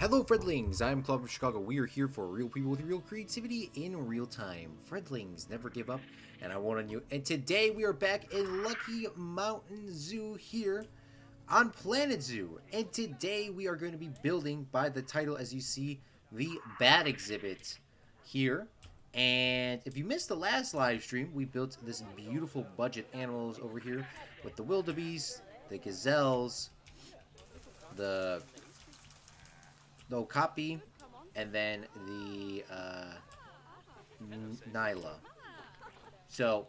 Hello, Fredlings! I'm Claude from Chicago. We are here for real people with real creativity in real time. Fredlings, never give up, and I want on you. And today we are back in Lucky Mountain Zoo here on Planet Zoo. And today we are going to be building, by the title as you see, the Bat Exhibit here. And if you missed the last live stream, we built this beautiful budget animals over here with the wildebeest, the gazelles, the okapi, and then the Nyla. So,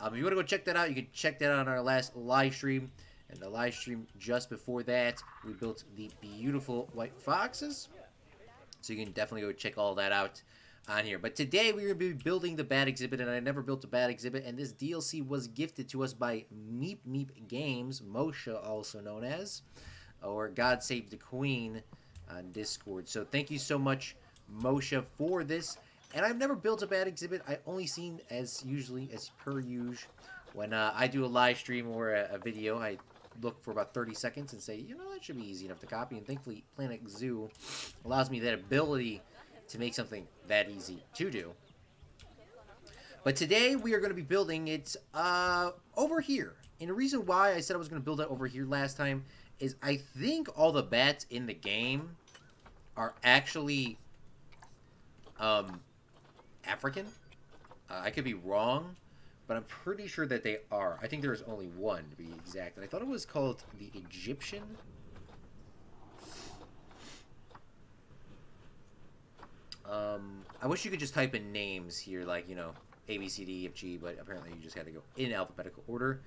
if you want to go check that out, you can check that out on our last live stream. And the live stream just before that, we built the beautiful white foxes. So you can definitely go check all that out on here. But today we're going to be building the Bat Exhibit, and I never built a Bat Exhibit, and this DLC was gifted to us by Meep Meep Games, Moshe also known as, or God Save the Queen on Discord. So thank you so much, Moshe, for this. And I've never built a Bat Exhibit. I only seen, as per usual, when I do a live stream or a video, I look for about 30 seconds and say, you know, that should be easy enough to copy. And thankfully, Planet Zoo allows me that ability to make something that easy to do. But today we are going to be building it over here. And the reason why I said I was going to build it over here last time is I think all the bats in the game are actually African. I could be wrong, but I'm pretty sure that they are. I think there's only one, to be exact. And I thought it was called the Egyptian. I wish you could just type in names here, like, you know, A, B, C, D, E, F, G, but apparently you just had to go in alphabetical order.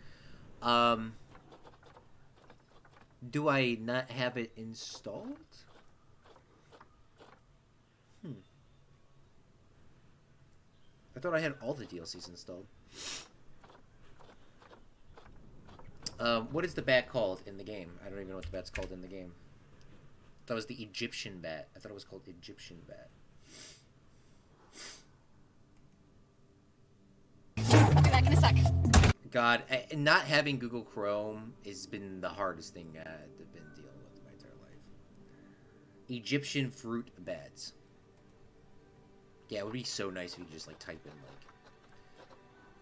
Do I not have it installed? I thought I had all the DLCs installed. What is the bat called in the game? I don't even know what the bat's called in the game. That was the Egyptian bat. I thought it was called Egyptian bat. I'll be back in a sec. God, not having Google Chrome has been the hardest thing I've been dealing with my entire life. Egyptian fruit bats. Yeah, it would be so nice if you could just, like, type in, like,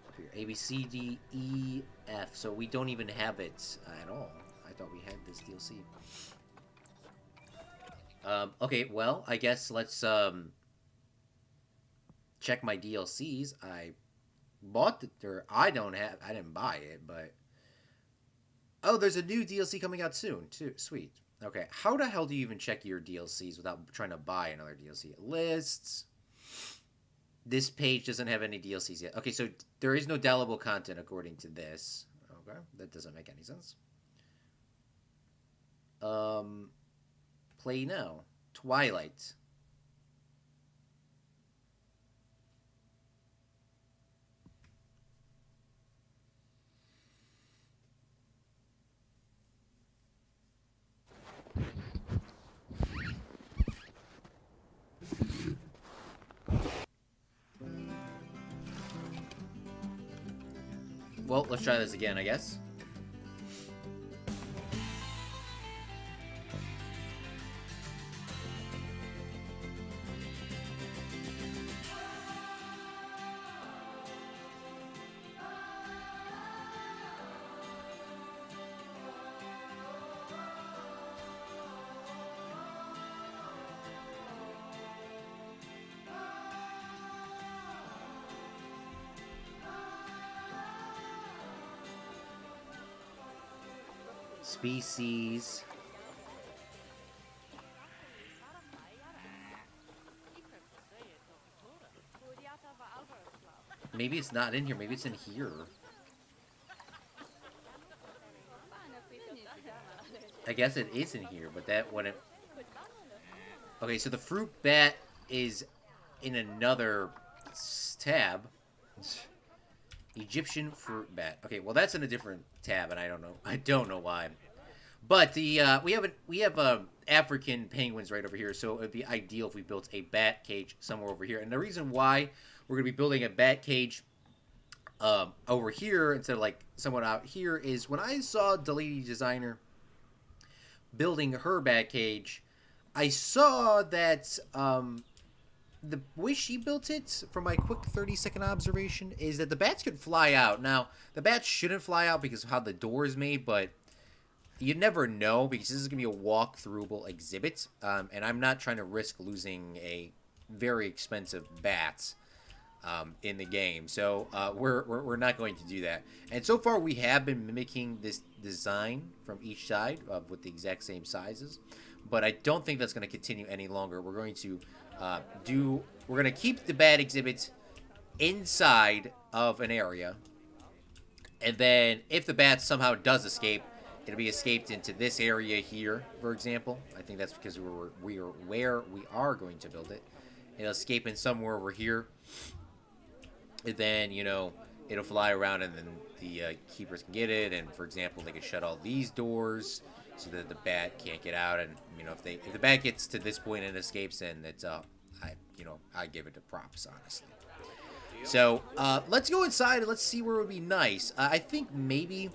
up here, A, B, C, D, E, F. So we don't even have it at all. I thought we had this DLC. Okay, well, I guess let's, check my DLCs. I bought it, or I didn't buy it, but... Oh, there's a new DLC coming out soon, too. Sweet. Okay, how the hell do you even check your DLCs without trying to buy another DLC? Lists... This page doesn't have any DLCs yet. Okay, so there is no downloadable content according to this. Okay, that doesn't make any sense. Play now. Twilight. Well, let's try this again, I guess. Species. Maybe it's not in here. Maybe it's in here. I guess it is in here, but that wouldn't... Okay, so the fruit bat is in another tab. Egyptian fruit bat. Okay, well that's in a different tab, and I don't know why. But the we have African penguins right over here, so it would be ideal if we built a bat cage somewhere over here. And the reason why we're gonna be building a bat cage over here instead of like somewhat out here is when I saw the lady designer building her bat cage, I saw that the way she built it, from my quick 30-second observation, is that the bats could fly out. Now, the bats shouldn't fly out because of how the door is made, but you never know because this is going to be a walk-throughable exhibit, and I'm not trying to risk losing a very expensive bat in the game. So we're not going to do that. And so far, we have been mimicking this design from each side with the exact same sizes, but I don't think that's going to continue any longer. We're going to we're going to keep the bat exhibit inside of an area, and then if the bat somehow does escape, it'll be escaped into this area here, for example. I think that's because we are where we are going to build it. It'll escape in somewhere over here, and then, you know, it'll fly around, and then the keepers can get it. And for example, they can shut all these doors so that the bat can't get out. And you know, if the bat gets to this point and escapes, then it's I give it to props, honestly. So let's go inside and let's see where it would be nice. I think maybe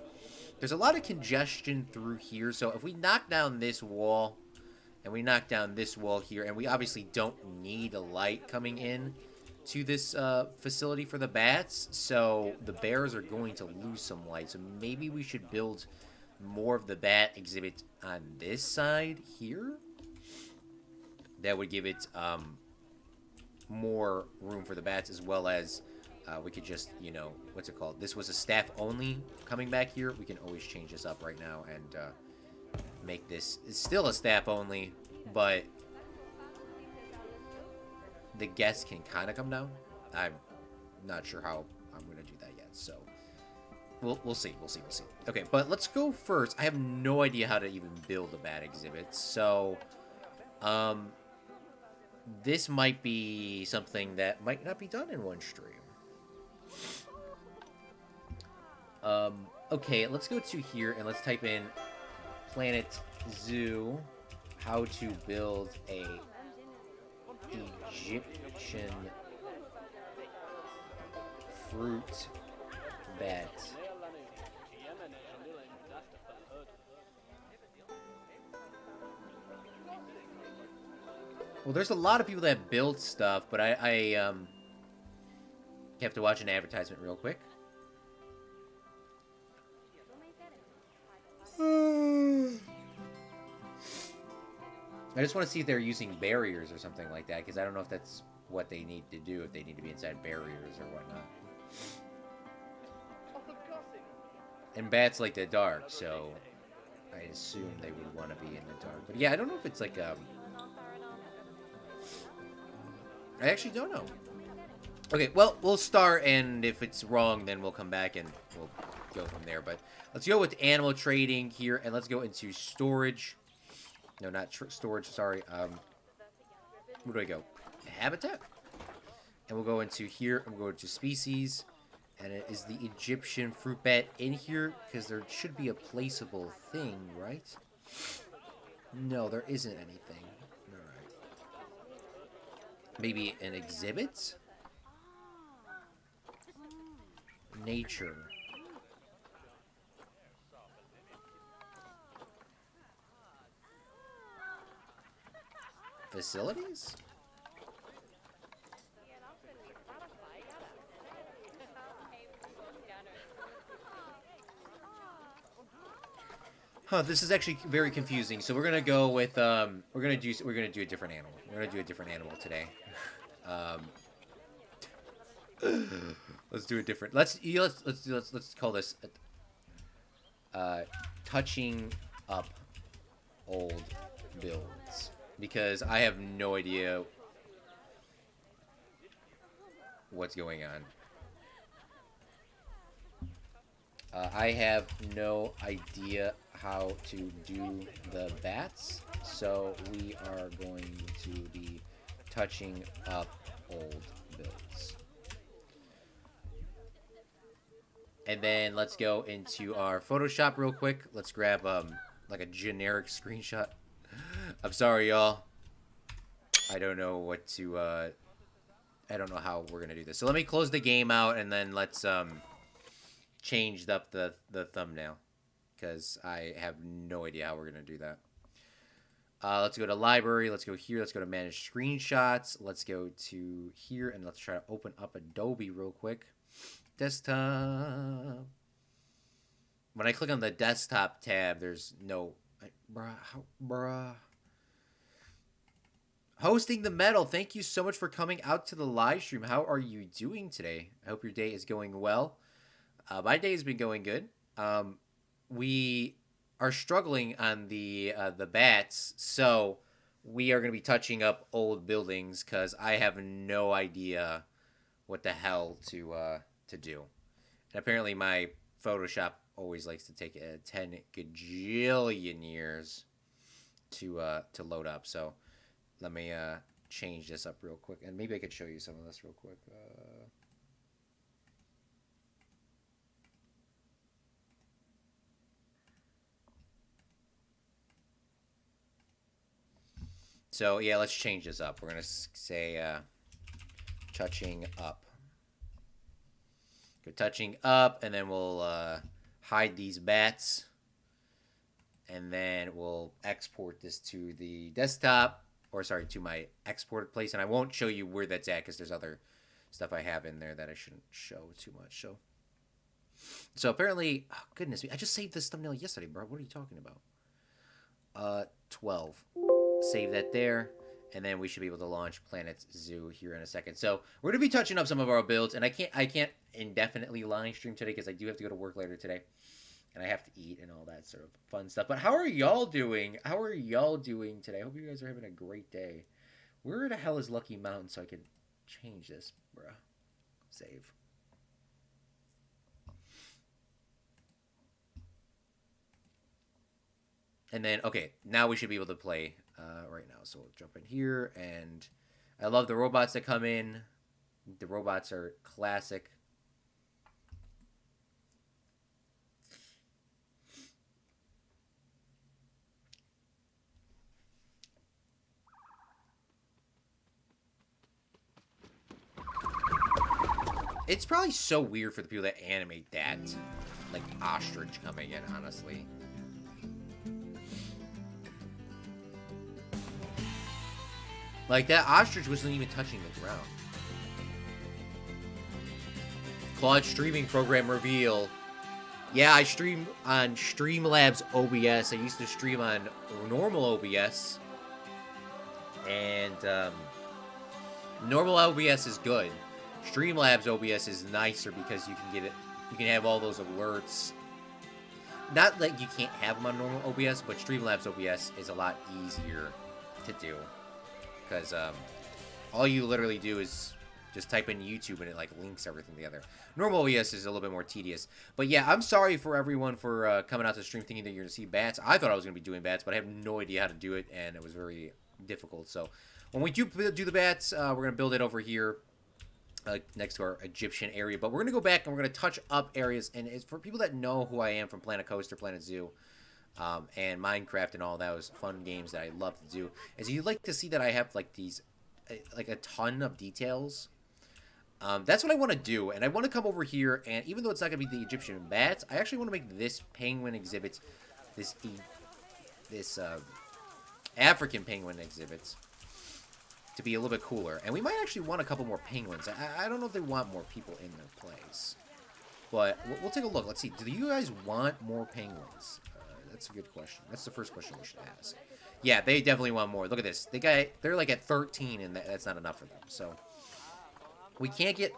there's a lot of congestion through here. So if we knock down this wall and we knock down this wall here, and we obviously don't need a light coming in to this facility for the bats, so the bears are going to lose some light. So maybe we should build more of the bat exhibit on this side here. That would give it more room for the bats, as well as we could just, you know, what's it called? This was a staff only coming back here. We can always change this up right now and make this, it's still a staff only, but the guests can kind of come down. I'm not sure how I'm going to do that yet, so we'll see. Okay, but let's go first. I have no idea how to even build a bat exhibit, so this might be something that might not be done in one stream. Okay, let's go to here and let's type in Planet Zoo, how to build a Egyptian fruit bat. Well, there's a lot of people that build stuff, but I have to watch an advertisement real quick. I just want to see if they're using barriers or something like that, because I don't know if that's what they need to do, if they need to be inside barriers or whatnot. And bats like the dark, so I assume they would want to be in the dark. But yeah, I don't know if it's like I actually don't know. Okay, well, we'll start, and if it's wrong, then we'll come back and we'll go from there. But let's go with animal trading here, and let's go into storage. No, not storage, sorry. Where do I go? Habitat. And we'll go into here, and we'll go to species. And it is the Egyptian fruit bat in here, because there should be a placeable thing, right? No, there isn't anything. Alright. Maybe an exhibit? Nature. Facilities? Huh, this is actually very confusing. So we're gonna go with we're gonna do a different animal. We're gonna do a different animal today. Let's do a different. Let's call this touching up old builds, because I have no idea what's going on. I have no idea how to do the bats, so we are going to be touching up old builds. And then let's go into our Photoshop real quick. Let's grab like a generic screenshot. I'm sorry, y'all. I don't know what to I don't know how we're gonna do this. So let me close the game out, and then let's change up the thumbnail, because I have no idea how we're gonna do that. Let's go to library. Let's go here. Let's go to manage screenshots. Let's go to here and let's try to open up Adobe real quick. Desktop. When I click on the desktop tab, there's no... Bruh. Hosting the Metal, thank you so much for coming out to the live stream. How are you doing today? I hope your day is going well. My day has been going good. We are struggling on the bats, so we are going to be touching up old buildings because I have no idea what the hell to do. And apparently my Photoshop always likes to take 10 gajillion years to load up. So let me change this up real quick, and maybe I could show you some of this real quick. So yeah, let's change this up. We're gonna say touching up. Go touching up, and then we'll hide these bats, and then we'll export this to the desktop, or sorry, to my export place. And I won't show you where that's at because there's other stuff I have in there that I shouldn't show too much. So apparently, oh, goodness me, I just saved this thumbnail yesterday, bro. What are you talking about? 12. Save that there, and then we should be able to launch Planet Zoo here in a second. So we're gonna be touching up some of our builds, and I can't indefinitely live stream today because I do have to go to work later today, and I have to eat and all that sort of fun stuff. But how are y'all doing? How are y'all doing today? I hope you guys are having a great day. Where the hell is Lucky Mountain so I can change this, bruh? Save. And then, okay, now we should be able to play right now. So we'll jump in here, and I love the robots that come in. The robots are classic. It's probably so weird for the people that animate that, like ostrich coming in, honestly. Like, that ostrich wasn't even touching the ground. Claude streaming program reveal. Yeah, I stream on Streamlabs OBS. I used to stream on normal OBS. And, normal OBS is good. Streamlabs OBS is nicer because you can get it. You can have all those alerts. Not that you can't have them on normal OBS, but Streamlabs OBS is a lot easier to do. Because all you literally do is just type in YouTube and it like links everything together. Normal OBS is a little bit more tedious. But yeah, I'm sorry for everyone for coming out to the stream thinking that you're going to see bats. I thought I was going to be doing bats, but I have no idea how to do it, and it was very difficult. So when we do the bats, we're going to build it over here next to our Egyptian area. But we're going to go back and we're going to touch up areas. And it's for people that know who I am from Planet Coaster, Planet Zoo, and Minecraft and all those fun games that I love to do, is you'd like to see that I have like these, like a ton of details. That's what I want to do, and I want to come over here, and even though it's not going to be the Egyptian bats, I actually want to make this penguin exhibit, this African penguin exhibit, to be a little bit cooler. And we might actually want a couple more penguins. I don't know if they want more people in their place, but we'll take a look. Let's see. Do you guys want more penguins? That's a good question. That's the first question we should ask. Yeah, they definitely want more. Look at this. They're like at 13, and that's not enough for them. So we can't get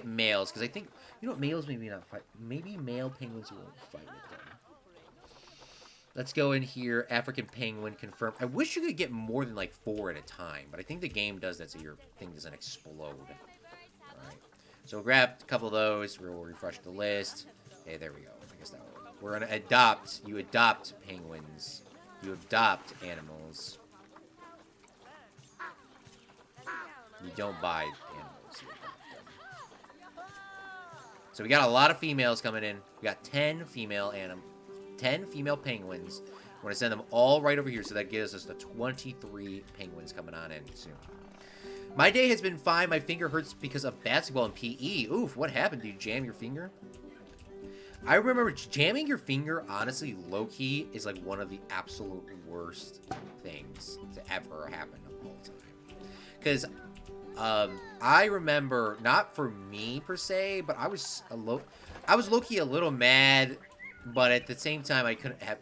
males, because I think, you know what, males maybe not fight. Maybe male penguins won't fight with them. Let's go in here. African penguin confirmed. I wish you could get more than like 4 at a time, but I think the game does that so your thing doesn't explode. All right. So we'll grab a couple of those. We'll refresh the list. Okay, there we go. I guess that will work. We're gonna adopt. You adopt penguins. You adopt animals. You don't buy animals. You adopt them. So we got a lot of females coming in. We got 10 female penguins. We're gonna send them all right over here, so that gives us the 23 penguins coming on in soon. My day has been fine. My finger hurts because of basketball and PE. Oof, what happened? Did you jam your finger? I remember jamming your finger, honestly, low-key, is like one of the absolute worst things to ever happen of all time. Because I remember, not for me per se, but I was low-key a little mad, but at the same time, I couldn't have,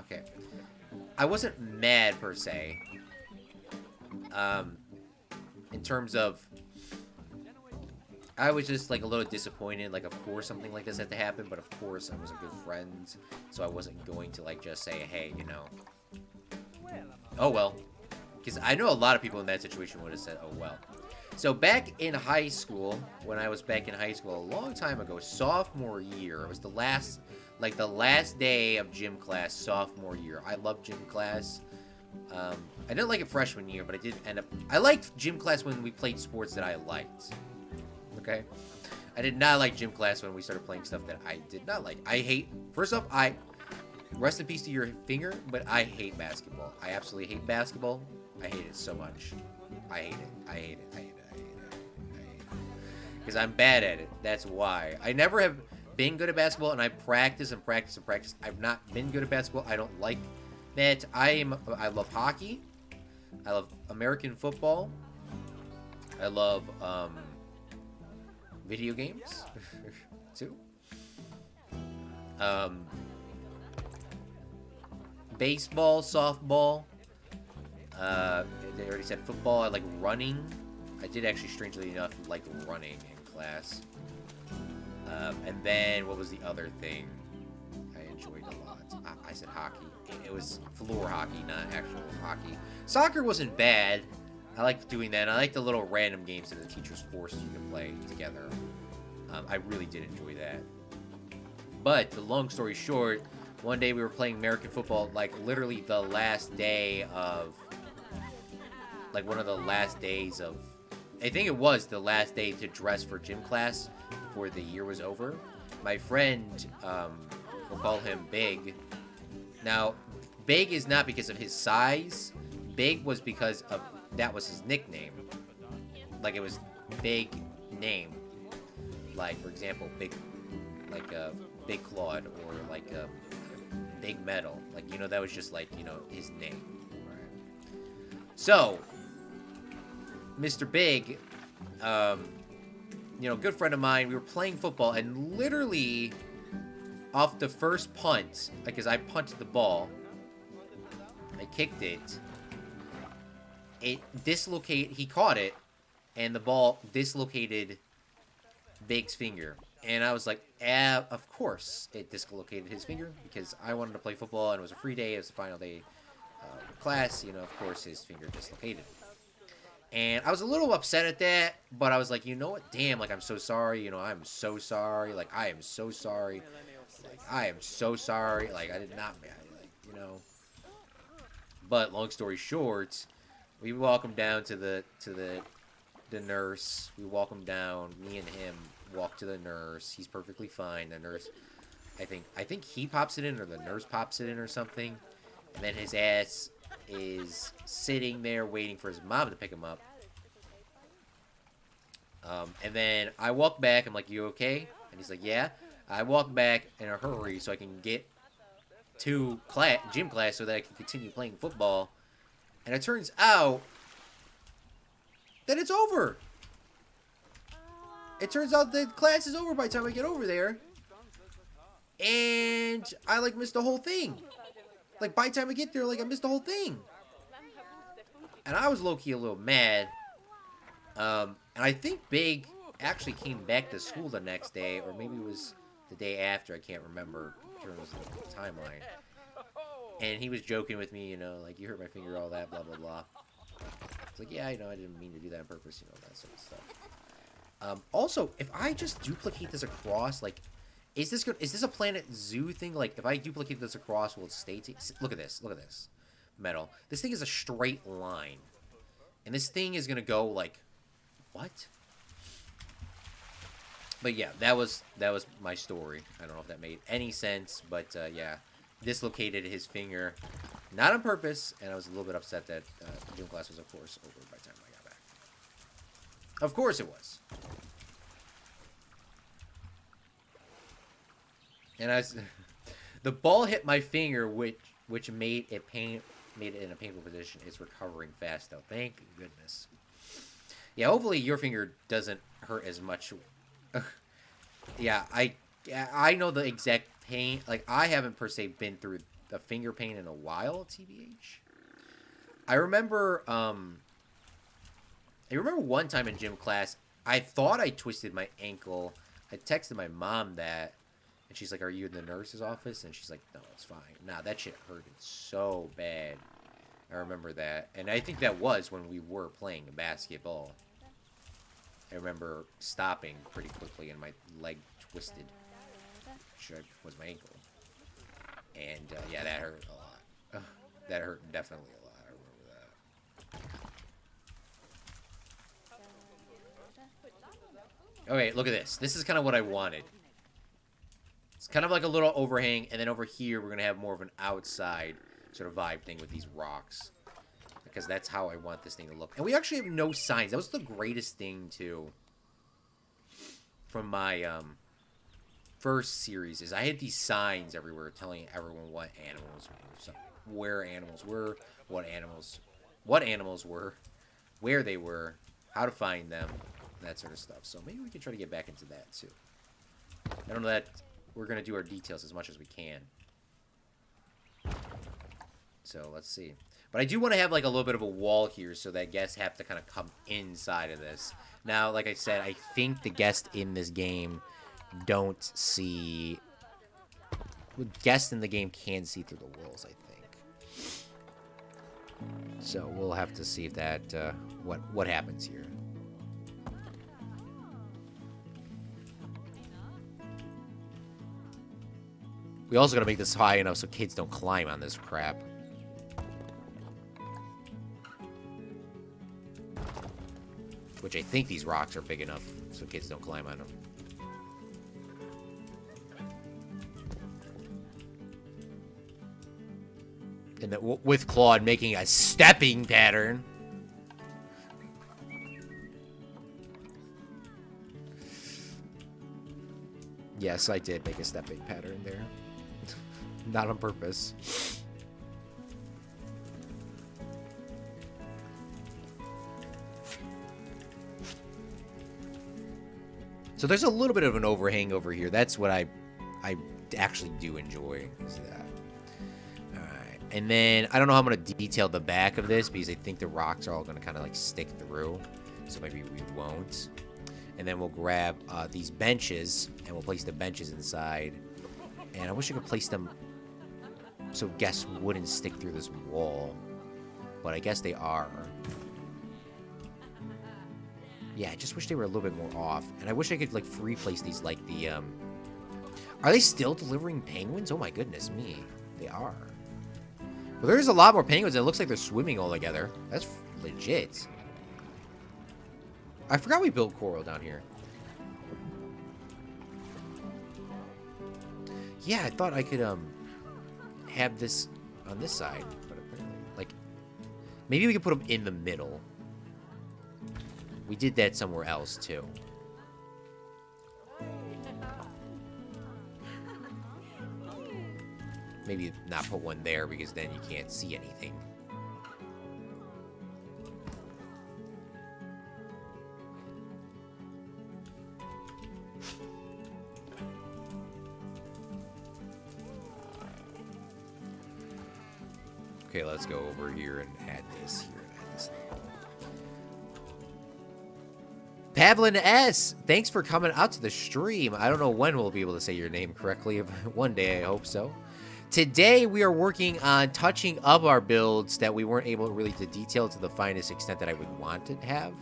okay. I wasn't mad per se. In terms of, I was just like a little disappointed. Like, of course something like this had to happen, but of course I was a good friend, so I wasn't going to like just say, hey, you know, oh well. Because I know a lot of people in that situation would have said, oh well. So back in high school, when I was back in high school a long time ago, sophomore year, it was the last day of gym class, sophomore year. I loved gym class. I didn't like it freshman year, but I did end up... I liked gym class when we played sports that I liked. Okay? I did not like gym class when we started playing stuff that I did not like. I hate... First off, rest in peace to your finger, but I hate basketball. I absolutely hate basketball. I hate it so much. I hate it. I hate it. I hate it. I hate it. I hate it. Because I'm bad at it. That's why. I never have been good at basketball, and I practice and practice and practice. I've not been good at basketball. I don't like that. I love hockey. I love American football. I love video games too. Baseball, softball. They already said football. I like running. I did actually, strangely enough, like running in class. And then what was the other thing I enjoyed a lot? I said hockey. It was floor hockey, not actual hockey. Soccer wasn't bad. I liked doing that. I liked the little random games that the teachers forced you to play together. I really did enjoy that. But the long story short, one day we were playing American football, like literally the last day of, like one of the last days of, I think it was the last day to dress for gym class before the year was over. My friend, we'll call him Big. Now, Big is not because of his size. Big was because of, that was his nickname. Like, it was Big name. Like, for example, Big, like, Big Claude, or like, Big Metal. Like, you know, that was just like, you know, his name. Right. So, Mr. Big, you know, good friend of mine, we were playing football, and literally off the first punt, like, as I punted the ball, I kicked it, he caught it, and the ball dislocated Big's finger. And I was like, of course it dislocated his finger, because I wanted to play football, and it was a free day, it was the final day of class, you know, of course his finger dislocated. And I was a little upset at that, but I was like, you know what, damn, like, I'm so sorry, you know, I'm so sorry, like, I am so sorry, like, I am so sorry, like, I did not, like, you know. But long story short, we walk him down to the nurse. We walk him down. Me and him walk to the nurse. He's perfectly fine. The nurse, I think he pops it in, or the nurse pops it in, or something. And then his ass is sitting there waiting for his mom to pick him up. And then I walk back. I'm like, "You okay?" And he's like, "Yeah." I walk back in a hurry so I can get to gym class so that I can continue playing football. And it turns out that it's over. It turns out that class is over by the time I get over there. And I, like, missed the whole thing. Like, by the time I get there, like, I missed the whole thing. And I was low-key a little mad. And I think Big actually came back to school the next day, or maybe it was the day after. I can't remember in terms of the timeline. And he was joking with me, you know, like, you hurt my finger, all that, blah, blah, blah. It's like, yeah, I know, I didn't mean to do that on purpose, you know, that sort of stuff. Also, if I just duplicate this across, like, is this a Planet Zoo thing? Like, if I duplicate this across, will it stay? Look at this metal. This thing is a straight line, and this thing is gonna go like, what? But yeah, that was my story. I don't know if that made any sense, but yeah, dislocated his finger, not on purpose, and I was a little bit upset that gym class was, of course, over by the time I got back. Of course it was. And the ball hit my finger, which made it in a painful position. It's recovering fast though. Thank goodness. Yeah, hopefully your finger doesn't hurt as much. Yeah, I know the exact pain. Like, I haven't per se been through the finger pain in a while, TBH. I remember one time in gym class, I thought I twisted my ankle. I texted my mom that, and she's like, "Are you in the nurse's office?" And she's like, "No, it's fine." Nah, that shit hurted so bad. I remember that. And I think that was when we were playing basketball. I remember stopping pretty quickly and my leg twisted. Which was my ankle. And, yeah, that hurt a lot. That hurt definitely a lot. I remember that. Okay, look at this. This is kind of what I wanted. It's kind of like a little overhang, and then over here we're going to have more of an outside sort of vibe thing with these rocks. Because that's how I want this thing to look. And we actually have no signs. That was the greatest thing, too, from my first series, is I had these signs everywhere telling everyone what animals were. So, where animals were, what animals were, where they were, how to find them, that sort of stuff. So maybe we can try to get back into that, too. I don't know that we're going to do our details as much as we can. So, let's see. But I do want to have, like, a little bit of a wall here so that guests have to kind of come inside of this. Now, like I said, I think the guests in this game don't see... Guests in the game can see through the walls, I think. So, we'll have to see if that... what happens here. We also gotta make this high enough so kids don't climb on this crap. Which I think these rocks are big enough so kids don't climb on them. And that with Claude making a stepping pattern. Yes, I did make a stepping pattern there. Not on purpose. So there's a little bit of an overhang over here. That's what I actually do enjoy, is that. Alright. And then, I don't know how I'm going to detail the back of this, because I think the rocks are all going to kind of, like, stick through. So maybe we won't. And then we'll grab these benches, and we'll place the benches inside. And I wish I could place them so guests wouldn't stick through this wall. But I guess they are. Yeah, I just wish they were a little bit more off. And I wish I could, like, free place these, like, the, Are they still delivering penguins? Oh my goodness me. They are. Well, there's a lot more penguins, and it looks like they're swimming all together. That's legit. I forgot we built coral down here. Yeah, I thought I could, have this on this side. But apparently, like, maybe we could put them in the middle. We did that somewhere else, too. Maybe not put one there, because then you can't see anything. Okay, let's go over here and add this here and add this thing. Pavlin S, thanks for coming out to the stream. I don't know when we'll be able to say your name correctly. One day, I hope so. Today, we are working on touching up our builds that we weren't able really to detail to the finest extent that I would want to have.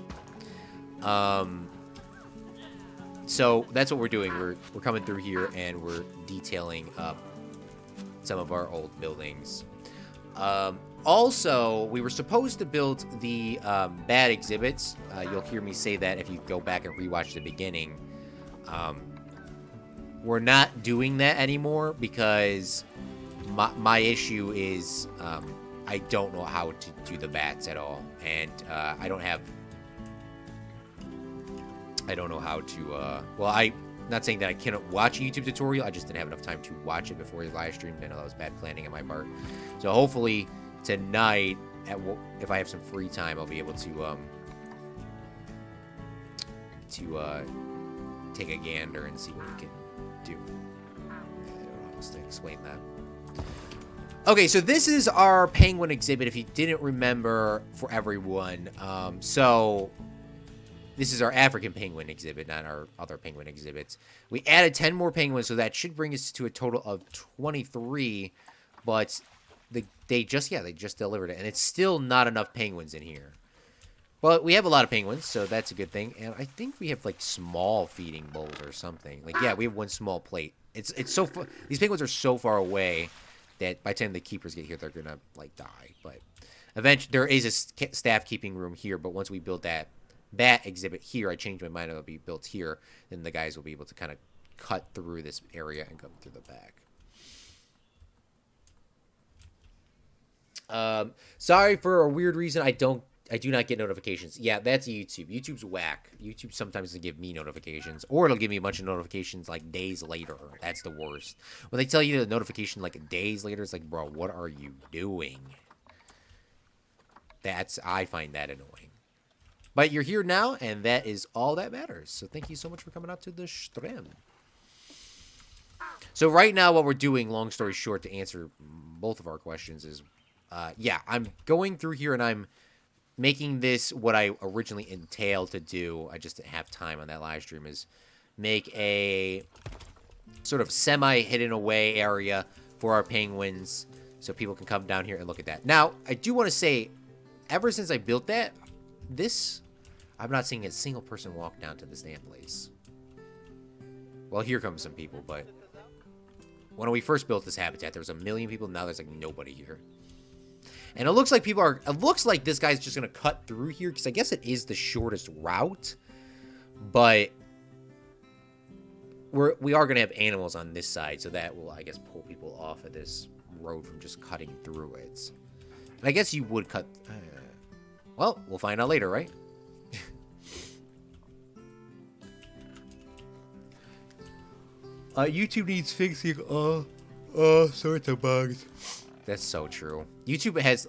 So that's what we're doing. We're coming through here and we're detailing up some of our old buildings. Also, we were supposed to build the bad exhibits. You'll hear me say that if you go back and rewatch the beginning. We're not doing that anymore because my issue is I don't know how to do the bats at all. And I don't know how to... well, Not saying that I cannot watch a YouTube tutorial. I just didn't have enough time to watch it before the live stream. I know that was bad planning on my part. So hopefully tonight, if I have some free time, I'll be able to take a gander and see what we can do. I don't know how else to explain that. Okay, so this is our penguin exhibit, if you didn't remember, for everyone. So this is our African penguin exhibit, not our other penguin exhibits. We added 10 more penguins, so that should bring us to a total of 23, but they just delivered it, and it's still not enough penguins in here. But we have a lot of penguins, so that's a good thing, and I think we have, like, small feeding bowls or something. Like, yeah, we have one small plate. It's so far, these penguins are so far away that by the time the keepers get here, they're gonna, like, die. But eventually, there is a staff keeping room here, but once we build that exhibit here, I changed my mind, it'll be built here, then the guys will be able to kind of cut through this area and come through the back. Sorry for a weird reason, I do not get notifications. Yeah, that's YouTube. YouTube's whack. YouTube sometimes doesn't give me notifications, or it'll give me a bunch of notifications like days later. That's the worst. When they tell you the notification like days later, it's like, bro, what are you doing? I find that annoying. But you're here now, and that is all that matters. So thank you so much for coming out to the stream. So right now, what we're doing, long story short, to answer both of our questions is, yeah, I'm going through here and I'm making this what I originally entailed to do. I just didn't have time on that live stream, is make a sort of semi-hidden away area for our penguins so people can come down here and look at that. Now, I do want to say, ever since I built that, I'm not seeing a single person walk down to this damn place. Well, here comes some people, but when we first built this habitat, there was 1 million people. Now there's like nobody here. And it looks like it looks like this guy's just going to cut through here, because I guess it is the shortest route. But we are going to have animals on this side, so that will, I guess, pull people off of this road from just cutting through it. And I guess you would cut... well, we'll find out later, right? YouTube needs fixing all sorts of bugs. That's so true. YouTube has...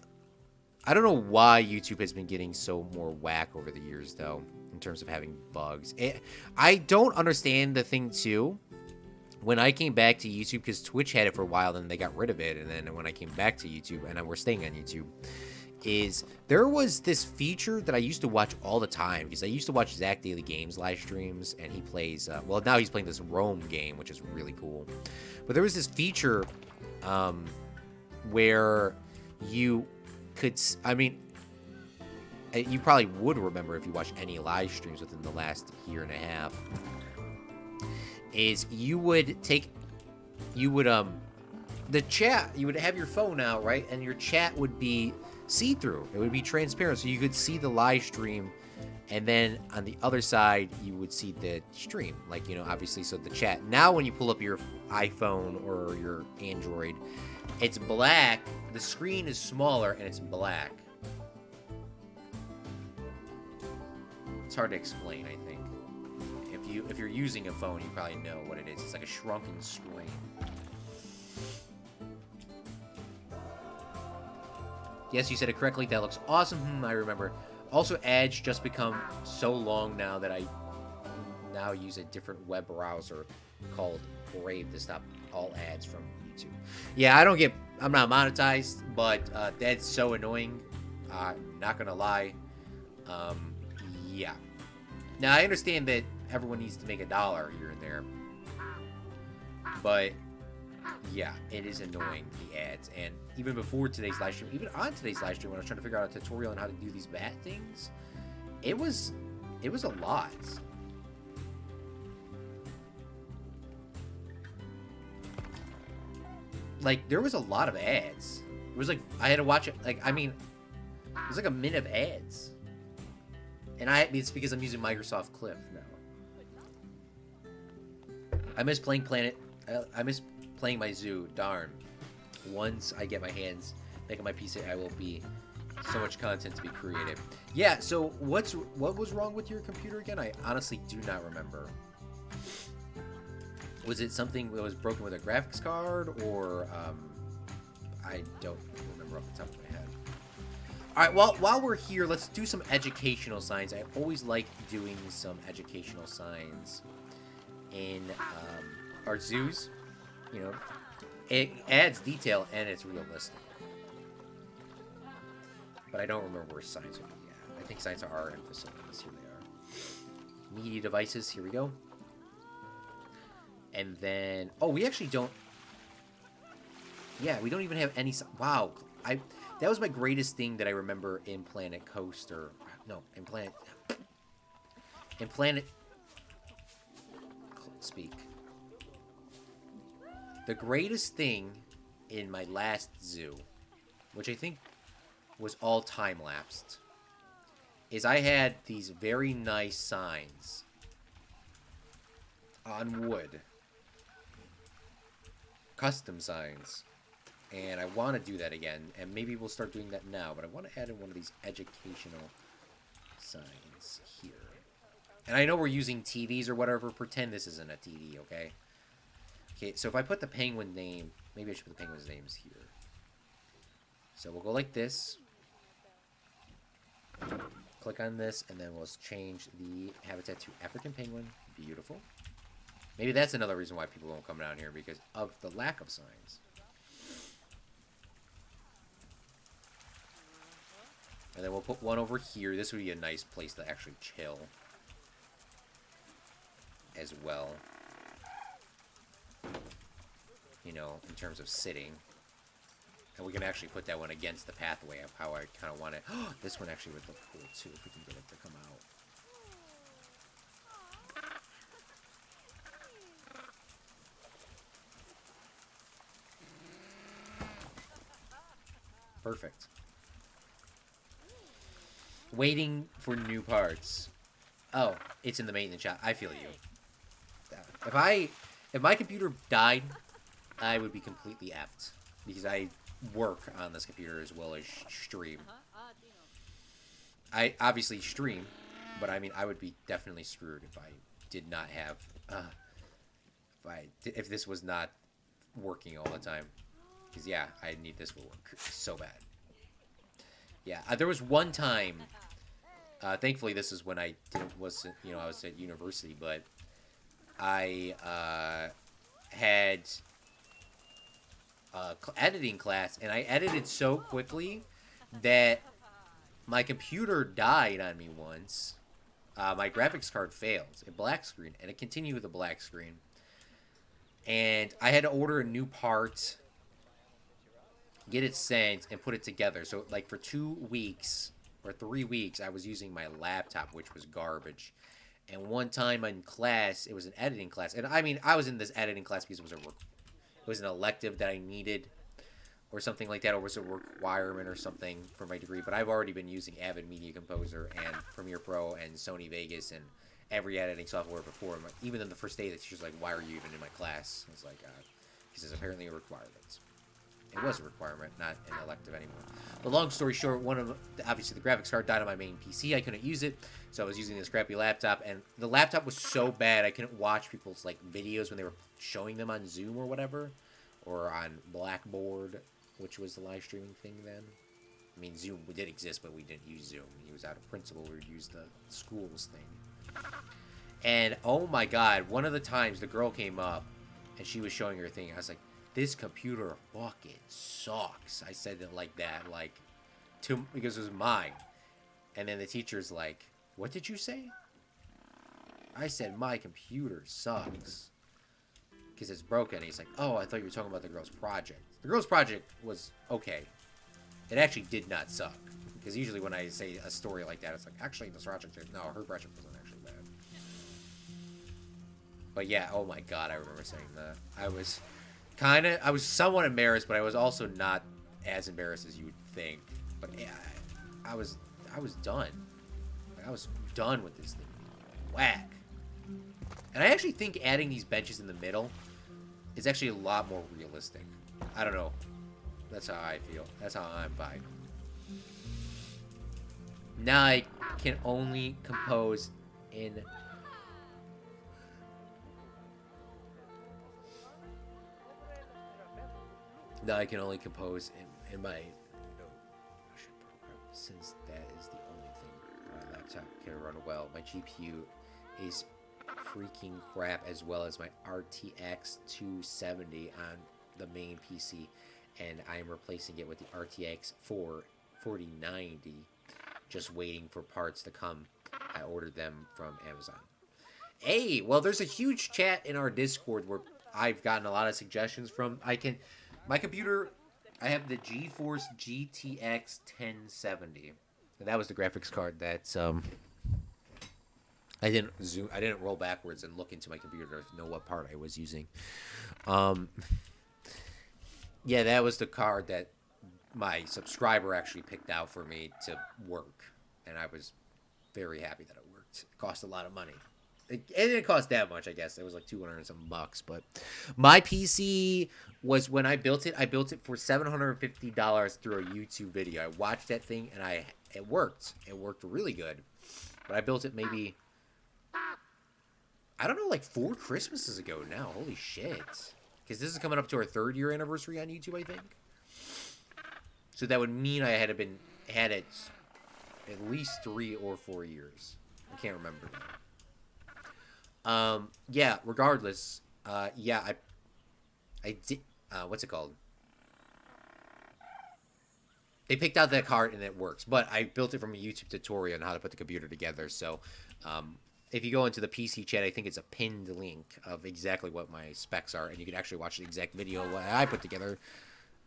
I don't know why YouTube has been getting so more whack over the years, though, in terms of having bugs. I don't understand the thing, too. When I came back to YouTube, because Twitch had it for a while, then they got rid of it, and then when I came back to YouTube, and we're staying on YouTube, is there was this feature that I used to watch all the time, because I used to watch Zach Daily Games live streams, and he plays, well, now he's playing this Rome game, which is really cool. But there was this feature, where you could, I mean, you probably would remember if you watched any live streams within the last year and a half, is you would the chat, you would have your phone out, right? And your chat would be see-through. It would be transparent, so you could see the live stream, and then on the other side, you would see the stream. Like, you know, obviously, so the chat. Now, when you pull up your iPhone or your Android, it's black. The screen is smaller, and it's black. It's hard to explain, I think. If you're using a phone, you probably know what it is. It's like a shrunken screen. Yes, you said it correctly. That looks awesome. I remember. Also, ads just become so long now that I now use a different web browser called Brave to stop all ads from YouTube. Yeah, I'm not monetized, but that's so annoying. Not gonna lie. Yeah. Now, I understand that everyone needs to make $1 here and there, but yeah, it is annoying, the ads. And even before today's live stream, even on today's live stream, when I was trying to figure out a tutorial on how to do these bat things, it was a lot. Like, there was a lot of ads. It was like, I had to watch it, like, I mean, it was like a minute of ads. And it's because I'm using Microsoft Clip now. I miss playing Planet. I miss playing my zoo. Darn. Once I get my hands back on my PC, I will be so much content to be created. Yeah. So what was wrong with your computer again? I honestly do not remember. Was it something that was broken with a graphics card, or I don't remember off the top of my head. All right, well, while we're here, let's do some educational signs. I always like doing some educational signs in our zoos. You know, it adds detail and it's realistic. But I don't remember where signs are. Yeah, I think signs are in facilities. Here they are. Media devices. Here we go. And then, oh, we actually don't. Yeah, we don't even have any. Wow, that was my greatest thing that I remember in Planet Coaster. No, in Planet. Speak. The greatest thing in my last zoo, which I think was all time lapsed, is I had these very nice signs on wood. Custom signs. And I want to do that again, and maybe we'll start doing that now, but I want to add in one of these educational signs here. And I know we're using TVs or whatever. Pretend this isn't a TV, okay? Okay, so if I put the penguin name, maybe I should put the penguin's names here. So we'll go like this. Click on this, and then we'll change the habitat to African penguin. Beautiful. Maybe that's another reason why people won't come down here, because of the lack of signs. And then we'll put one over here. This would be a nice place to actually chill as well. You know, in terms of sitting. And we can actually put that one against the pathway of how I kind of want it. This one actually would look cool too if we can get it to come out. Perfect. Waiting for new parts. Oh, it's in the maintenance shop. I feel you. If my computer died, I would be completely effed. Because I work on this computer as well as stream. I obviously stream, but I mean, I would be definitely screwed if I did not have, if this was not working all the time. Because yeah, I need this to work so bad. Yeah, there was one time, thankfully this is when I wasn't, you know, I was at university, but I had editing class, and I edited so quickly that my computer died on me once. My graphics card failed. It black screened, and it continued with a black screen. And I had to order a new part, get it sent, and put it together. So, like, for 2 weeks or 3 weeks, I was using my laptop, which was garbage. And one time in class, it was an editing class. And, I mean, I was in this editing class because it was an elective that I needed or something like that, or was a requirement or something for my degree. But I've already been using Avid Media Composer and Premiere Pro and Sony Vegas and every editing software before. Even in the first day, the teacher's like, why are you even in my class? I was like, because it's apparently a requirement. It was a requirement, not an elective anymore. But long story short, obviously the graphics card died on my main PC. I couldn't use it, so I was using this crappy laptop, and the laptop was so bad I couldn't watch people's like videos when they were showing them on Zoom or whatever, or on Blackboard, which was the live streaming thing then. I mean, Zoom did exist, but we didn't use Zoom. It was out of principle. We would use the school's thing. And oh my God, one of the times the girl came up, and she was showing her thing. I was like, this computer fucking sucks. I said it like that, because it was mine. And then the teacher's like, what did you say? I said, my computer sucks. Because it's broken. And he's like, oh, I thought you were talking about the girl's project. The girl's project was okay. It actually did not suck. Because usually when I say a story like that, it's like, actually, this project, no, her project wasn't actually bad. But yeah, oh my God, I remember saying that. I was somewhat embarrassed, but I was also not as embarrassed as you would think. But yeah, I was done. I was done with this thing. Whack. And I actually think adding these benches in the middle is actually a lot more realistic. I don't know. That's how I feel. That's how I'm vibing. Now I can only compose in that I can only compose in my Notion program, since that is the only thing my laptop can run well. My GPU is freaking crap, as well as my RTX 270 on the main PC, and I am replacing it with the RTX 4090, just waiting for parts to come. I ordered them from Amazon. Hey, well, there's a huge chat in our Discord where I've gotten a lot of suggestions from. My computer, I have the GeForce GTX 1070. And that was the graphics card that I didn't roll backwards and look into my computer to know what part I was using. Yeah, that was the card that my subscriber actually picked out for me to work, and I was very happy that it worked. It cost a lot of money. It didn't cost that much, I guess. It was like 200 and some bucks. But my PC was, when I built it for $750 through a YouTube video. I watched that thing, and it worked. It worked really good. But I built it maybe, I don't know, like 4 Christmases ago now. Holy shit. Because this is coming up to our 3rd year anniversary on YouTube, I think. So that would mean I had it at least 3 or 4 years. I can't remember now. Yeah, regardless, yeah, I did, what's it called? They picked out that card and it works, but I built it from a YouTube tutorial on how to put the computer together, so, if you go into the PC chat, I think it's a pinned link of exactly what my specs are, and you can actually watch the exact video what I put together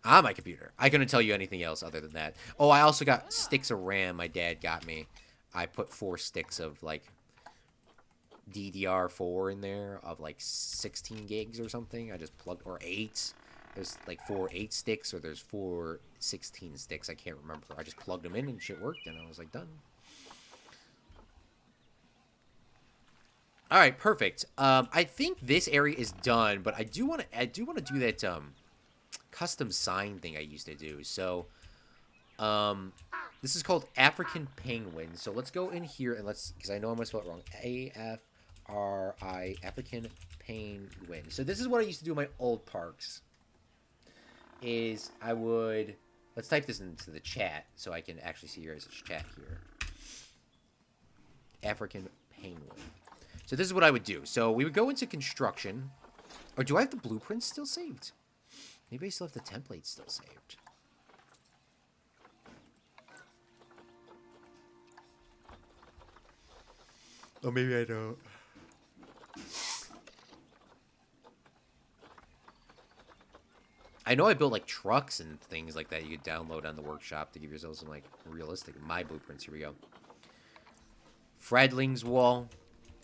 on my computer. I couldn't tell you anything else other than that. Oh, I also got sticks of RAM my dad got me. I put 4 sticks of, like, DDR4 in there of, like, 16 gigs or something. I just plugged, or 8. There's, like, 4 8 sticks, or there's 4 16 sticks. I can't remember. I just plugged them in and shit worked, and I was, like, done. All right, perfect. I think this area is done, but I do want to do that custom sign thing I used to do. So, this is called African Penguin. So let's go in here and because I know I'm gonna spell it wrong. AFRI, African Penguin. So this is what I used to do in my old parks. Let's type this into the chat so I can actually see your guys' chat here. African Penguin. So this is what I would do. So we would go into construction. Or do I have the blueprints still saved? Maybe I still have the templates still saved. Oh, maybe I don't. I know I built, like, trucks and things like that you could download on the workshop to give yourself some, like, realistic... My blueprints. Here we go. Fredling's wall.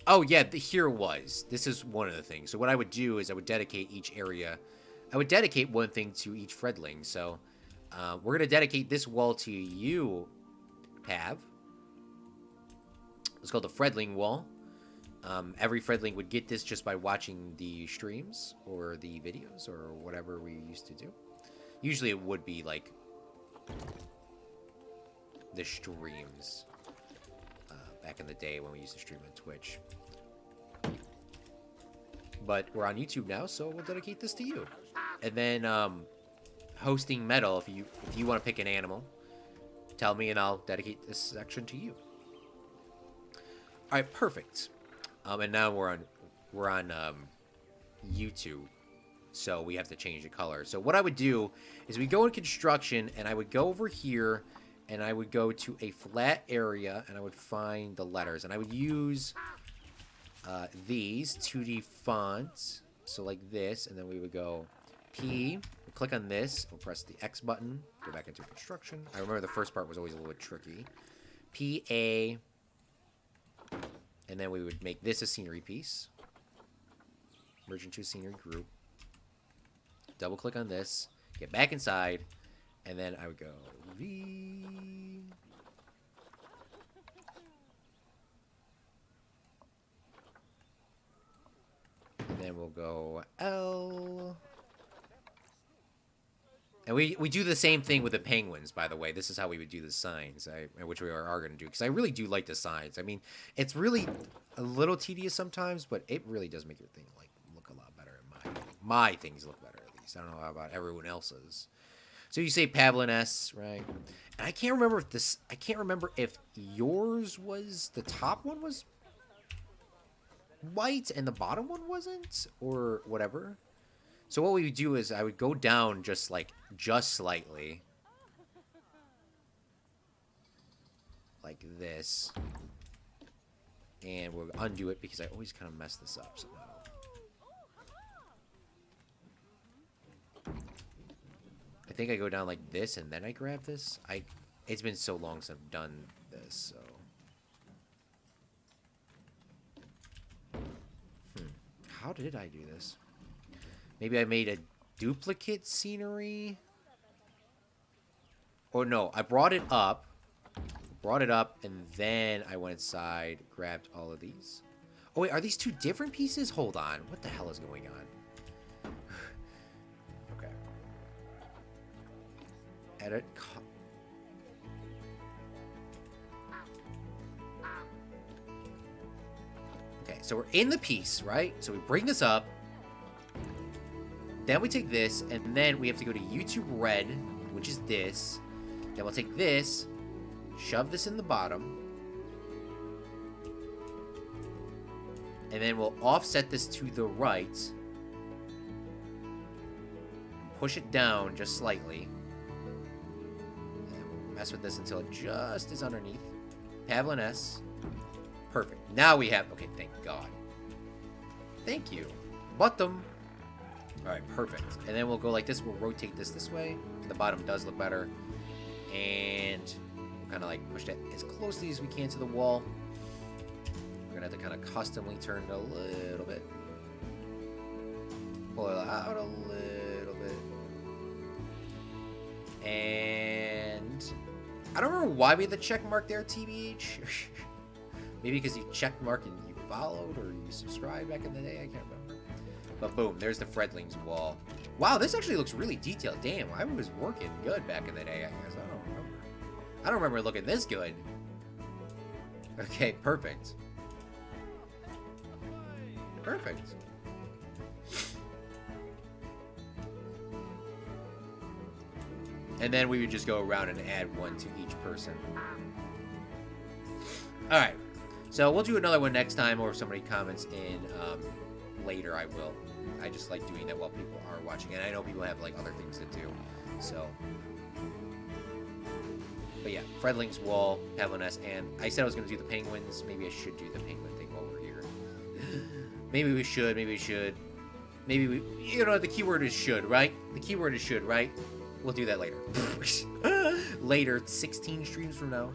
Oh, yeah, here it was. This is one of the things. So what I would do is I would dedicate each area. I would dedicate one thing to each Fredling. So we're going to dedicate this wall to you, Pav. It's called the Fredling wall. Every Fredling would get this just by watching the streams or the videos or whatever we used to do. Usually it would be, like, the streams. Back in the day when we used to stream on Twitch. But we're on YouTube now, so we'll dedicate this to you. And then hosting metal, if you want to pick an animal, tell me and I'll dedicate this section to you. All right, perfect. And now we're on YouTube, so we have to change the color. So what I would do is we go in construction, and I would go over here. And I would go to a flat area, and I would find the letters. And I would use these 2D fonts, so like this. And then we would go P, we'll click on this, we'll press the X button, go back into construction. I remember the first part was always a little bit tricky. PA, and then we would make this a scenery piece. Merge into a scenery group. Double click on this, get back inside. And then I would go V. And then we'll go L. And we do the same thing with the penguins, by the way. This is how we would do the signs, which we are going to do. Because I really do like the signs. I mean, it's really a little tedious sometimes, but it really does make your thing, like, look a lot better. My things look better, at least. least. I don't know about everyone else's. So you say Pavlin S, right? And I can't remember if this. I can't remember if yours was the top one was white and the bottom one wasn't, or whatever. So what we would do is I would go down just slightly, like this, and we'll undo it because I always kind of mess this up somehow. I think I go down like this and then I grab this. It's been so long since I've done this, so. How did I do this? Maybe I made a duplicate scenery? Or no, I brought it up, and then I went inside, grabbed all of these. Oh wait, are these two different pieces? Hold on, what the hell is going on? Okay. Edit. Okay, so we're in the piece, right? So we bring this up. Then we take this, and then we have to go to YouTube Red, which is this. Then we'll take this, shove this in the bottom. And then we'll offset this to the right. Push it down just slightly. And we'll mess with this until it just is underneath. Pavlin S. Perfect. Now we have... Okay, thank God. Thank you. Bottom. Alright, perfect. And then we'll go like this. We'll rotate this way. The bottom does look better. And we'll kind of like push that as closely as we can to the wall. We're going to have to kind of customly turn it a little bit. Pull it out a little bit. And... I don't remember why we had the check mark there, TBH. Maybe because you check mark and you followed or you subscribed back in the day. I can't remember. But boom, there's the Fredling's wall. Wow, this actually looks really detailed. Damn, I was working good back in the day, I guess. I don't remember. I don't remember looking this good. Okay, perfect. Perfect. And then we would just go around and add one to each person. Alright. So we'll do another one next time, or if somebody comments in later, I will. I just like doing that while people are watching. And I know people have like other things to do. So. But yeah, Fredling's wall, Pavlin S, and I said I was going to do the penguins. Maybe I should do the penguin thing while we're here. Maybe we should. Maybe we should. Maybe we... You know, the keyword is should, right? The keyword is should, right? We'll do that later. Later, 16 streams from now.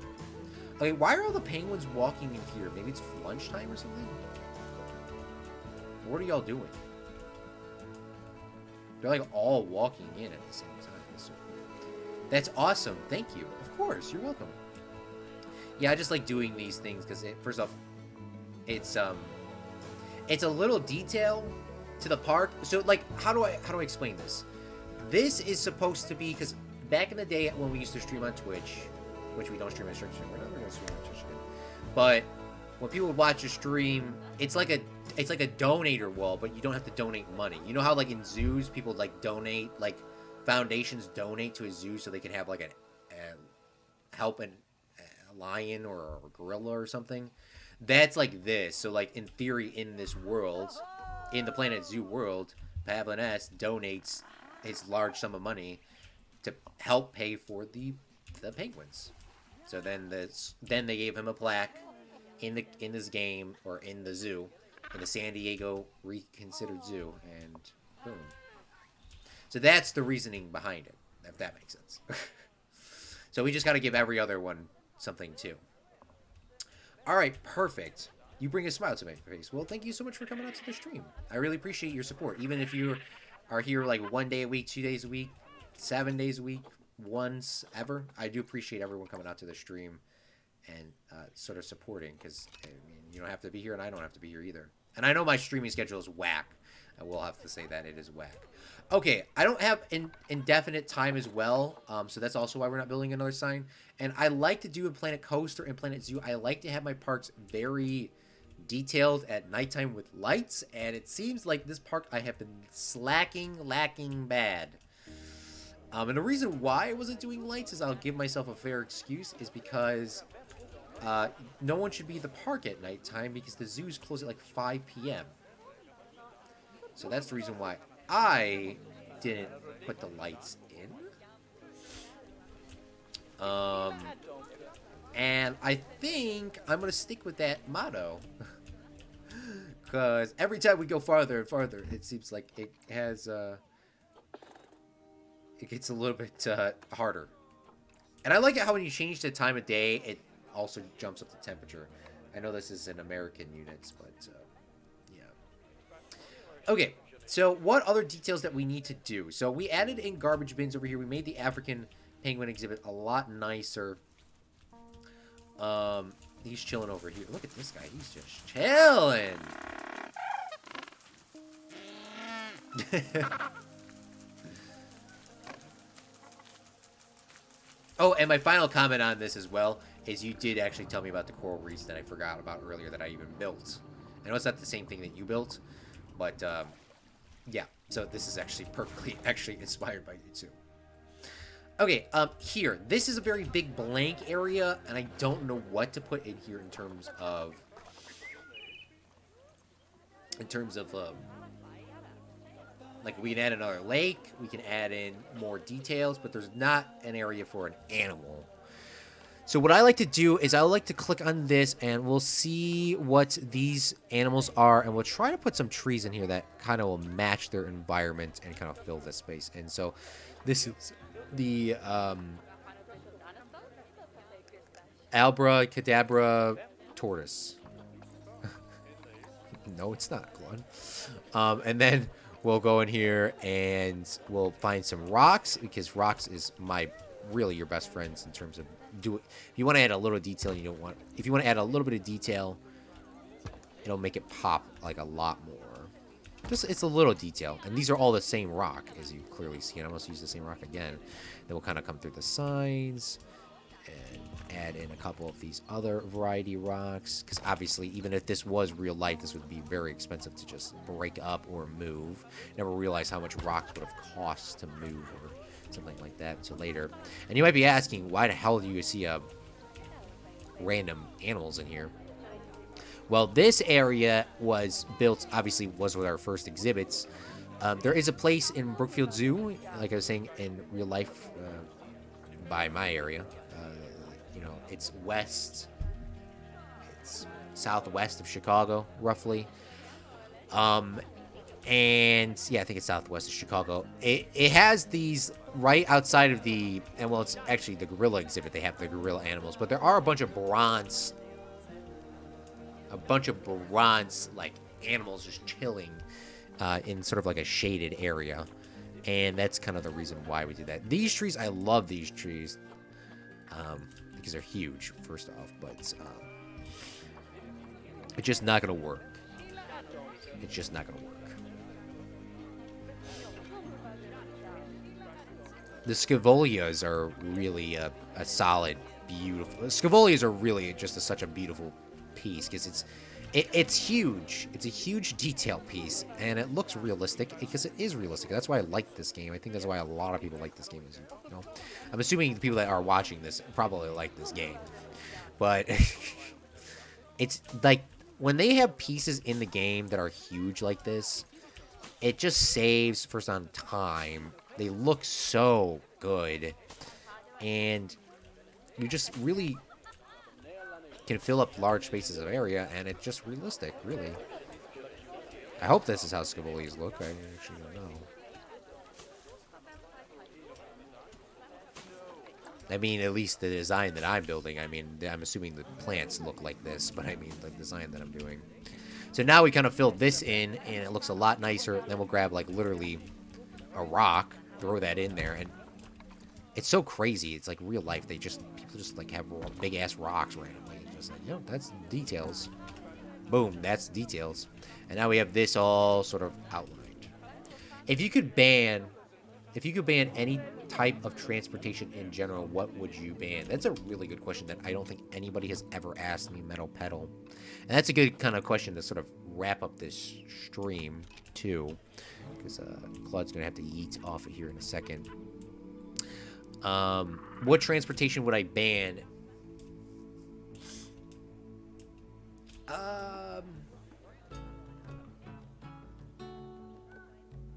Okay, why are all the penguins walking in here? Maybe it's lunchtime or something? What are y'all doing? They're like all walking in at the same time. So that's awesome. Thank you. Of course, you're welcome. Yeah, I just like doing these things because first off, it's a little detail to the park. So like, how do I explain this? This is supposed to be, because back in the day when we used to stream on Twitch, which we don't stream on Twitch anymore, we're never gonna stream on Twitch again. But when people would watch a stream, it's like a donator wall, but you don't have to donate money. You know how like in zoos people like donate, like foundations donate to a zoo so they can have like help a lion or a gorilla or something. That's like this. So like in theory, in this world, in the Planet Zoo world, Pavlin S donates his large sum of money to help pay for the penguins. So then they gave him a plaque in this game, or in the zoo, in the San Diego Reconsidered Zoo, and boom. So that's the reasoning behind it, if that makes sense. So we just got to give every other one something too. All right, perfect. You bring a smile to my face. Well, thank you so much for coming out to the stream. I really appreciate your support, even if you are here like 1 day a week, 2 days a week, 7 days a week, once ever. I do appreciate everyone coming out to the stream and sort of supporting, because I mean, you don't have to be here and I don't have to be here either. And I know my streaming schedule is whack. I will have to say that it is whack. Okay, I don't have indefinite time as well, so that's also why we're not building another sign. And I like to do in Planet Coaster and Planet Zoo, I like to have my parks very detailed at nighttime with lights, and it seems like this park I have been lacking bad. And the reason why I wasn't doing lights is I'll give myself a fair excuse is because no one should be at the park at nighttime because the zoos close at like 5 p.m. So that's the reason why I didn't put the lights in. And I think I'm going to stick with that motto. Because every time we go farther and farther, it seems like it has, it gets a little bit harder. And I like it how when you change the time of day, it also jumps up the temperature. I know this is in American units, but, yeah. Okay, so what other details that we need to do? So we added in garbage bins over here. We made the African penguin exhibit a lot nicer. He's chilling over here. Look at this guy. He's just chilling. Oh, and my final comment on this as well is you did actually tell me about the coral reefs that I forgot about earlier that I even built. I know it's not the same thing that you built, but yeah. So this is actually perfectly inspired by you too. Okay, here. This is a very big blank area, and I don't know what to put in here in terms of like, we can add another lake, we can add in more details, but there's not an area for an animal. So what I like to do is I like to click on this, and we'll see what these animals are, and we'll try to put some trees in here that kind of will match their environment and kind of fill this space. And so this is the Abracadabra tortoise. No, it's not, Claude. And then we'll go in here and we'll find some rocks, because rocks is really your best friends in terms of if you want to add a little detail, if you want to add a little bit of detail, it'll make it pop like a lot more. It's a little detail, and these are all the same rock, as you clearly see. And I'm going to use the same rock again. Then we'll kind of come through the sides and add in a couple of these other variety rocks, because obviously, even if this was real life, this would be very expensive to just break up or move. Never realized how much rocks would have cost to move or something like that until later. And you might be asking, why the hell do you see random animals in here? Well, this area was built, obviously, was with our first exhibits. There is a place in Brookfield Zoo, like I was saying, in real life, by my area. It's southwest of Chicago, roughly. And yeah, I think it's southwest of Chicago. It has these right outside of it's actually the gorilla exhibit. They have the gorilla animals, but there are a bunch of bronze like animals just chilling in sort of like a shaded area, and that's kind of the reason why we did that. These trees, I love these trees because they're huge, first off, but it's just not gonna work. It's just not gonna work. The Scavolias are really a solid, beautiful. Scavolias are really just such a beautiful piece, because it's huge. It's a huge detail piece, and it looks realistic because it is realistic. That's why I like this game. I think that's why a lot of people like this game. I'm assuming the people that are watching this probably like this game, but it's like when they have pieces in the game that are huge like this, it just saves first on time. They look so good, and you just really can fill up large spaces of area, and it's just realistic, really. I hope this is how Scavolias look. I actually don't know. I mean, at least the design that I'm building, I mean, I'm assuming the plants look like this, but I mean, the design that I'm doing. So now we kind of filled this in, and it looks a lot nicer. Then we'll grab, like, literally a rock, throw that in there, and it's so crazy. It's like real life. People just, like, have big-ass rocks randomly. Just like, that's details. Boom, that's details. And now we have this all sort of outlined. If you could ban if you could ban any type of transportation in general, what would you ban? That's a really good question that I don't think anybody has ever asked me, Metal Pedal. And that's a good kind of question to sort of wrap up this stream, too. Because Claude's going to have to yeet off of here in a second. What transportation would I ban?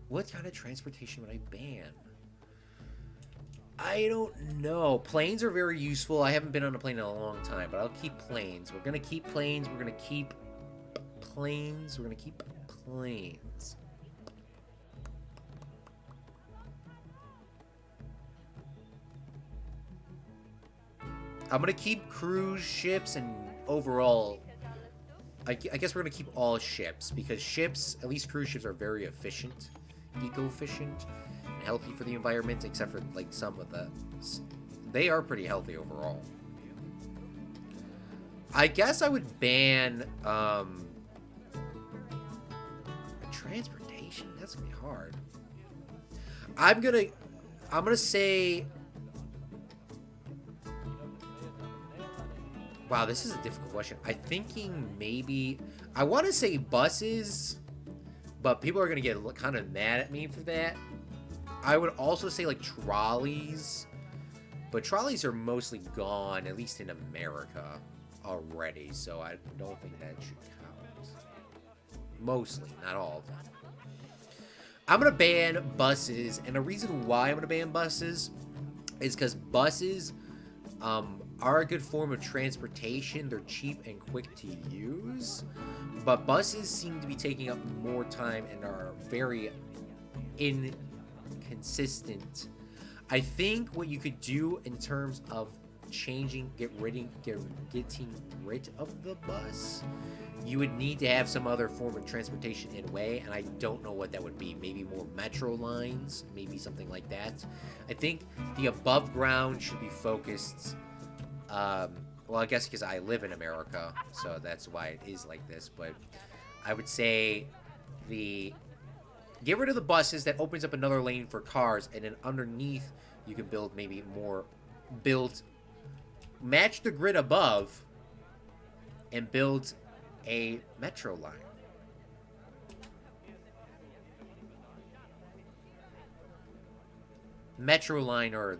What kind of transportation would I ban? I don't know. Planes are very useful. I haven't been on a plane in a long time, but I'll keep planes. We're going to keep planes. We're going to keep planes. We're going to keep planes. I'm going to keep cruise ships and overall... I guess we're going to keep all ships, because ships, at least cruise ships, are very efficient. Eco-efficient and healthy for the environment, except for like some of the, they are pretty healthy overall. I guess I would ban transportation. That's gonna be hard. I'm gonna say, wow, this is a difficult question. I'm thinking maybe I want to say buses. But people are going to get kind of mad at me for that. I would also say, like, trolleys. But trolleys are mostly gone, at least in America, already. So I don't think that should count. Mostly, not all of them. I'm going to ban buses. And the reason why I'm going to ban buses is because buses are a good form of transportation. They're cheap and quick to use. But buses seem to be taking up more time and are very inconsistent. I think what you could do in terms of getting rid of the bus, you would need to have some other form of transportation in a way, and I don't know what that would be. Maybe more metro lines, maybe something like that. I think the above ground should be focused... well, I guess because I live in America, so that's why it is like this. But I would say get rid of the buses. That opens up another lane for cars, and then underneath you can build maybe more, match the grid above, and build a metro line. Metro line or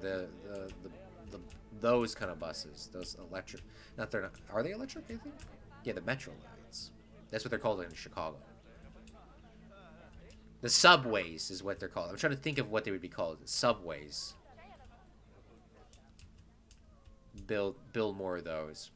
those kind of buses, those electric, are they electric, I think? Yeah, the metro lines. That's what they're called in Chicago. The subways is what they're called. I'm trying to think of what they would be called. Subways. Build more of those.